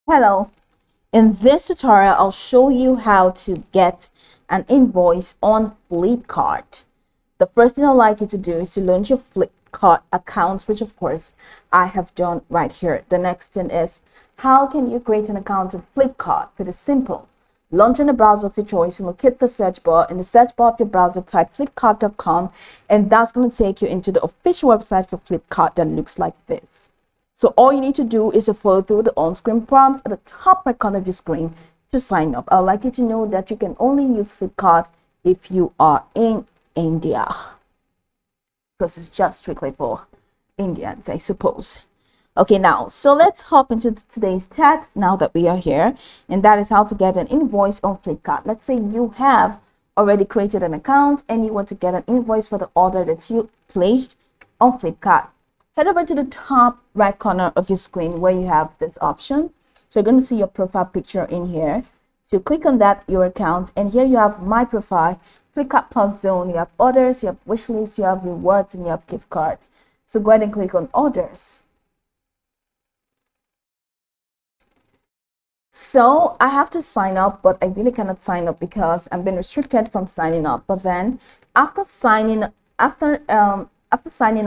Hello, in this tutorial, I'll show you how to get an invoice on Flipkart. The first thing I'd like you to do is to launch your Flipkart account, which of course I have done right here. The next thing is, how can you create an account on Flipkart? Pretty simple. Launch in a browser of your choice and locate the search bar. In the search bar of your browser, type flipkart.com, and that's going to take you into the official website for Flipkart that looks like this. So all you need to do is to follow through the on-screen prompts at the top right corner of your screen to sign up. I'd like you to know that you can only use Flipkart if you are in India, because it's just strictly for Indians, I suppose. Okay, now, so let's hop into today's text now that we are here, and that is how to get an invoice on Flipkart. Let's say you have already created an account and you want to get an invoice for the order that you placed on Flipkart. Head over to the top right corner of your screen where you have this option. So you're going to see your profile picture in here. So click on that, your account, and here you have my profile, Flipkart Plus Zone. You have orders, you have wish lists, you have rewards, and you have gift cards. So go ahead and click on orders. So I have to sign up, but I really cannot sign up because I'm being restricted from signing up. But then after signing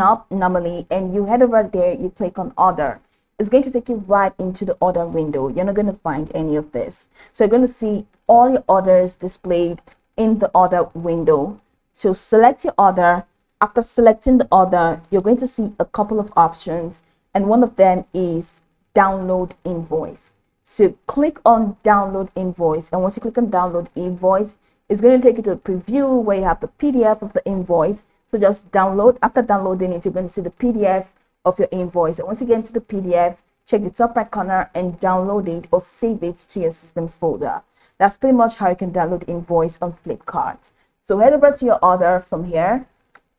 up normally, and you head over there, you click on order, it's going to take you right into the order window. You're not going to find any of this. So you're going to see all your orders displayed in the order window. So select your order. After selecting the order, you're going to see a couple of options, and one of them is download invoice. So click on download invoice, and once you click on download invoice, it's going to take you to a preview where you have the PDF of the invoice. So just download. After downloading it, you're going to see the PDF of your invoice. And once you get into the PDF, check the top right corner and download it or save it to your systems folder. That's pretty much how you can download invoice on Flipkart. So head over to your order from here,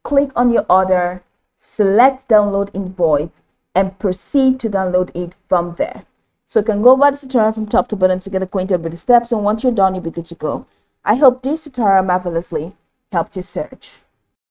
click on your order, select download invoice, and proceed to download it from there. So you can go over the tutorial from top to bottom to get acquainted with the steps, and once you're done, you'll be good to go. I hope this tutorial marvelously helped you search.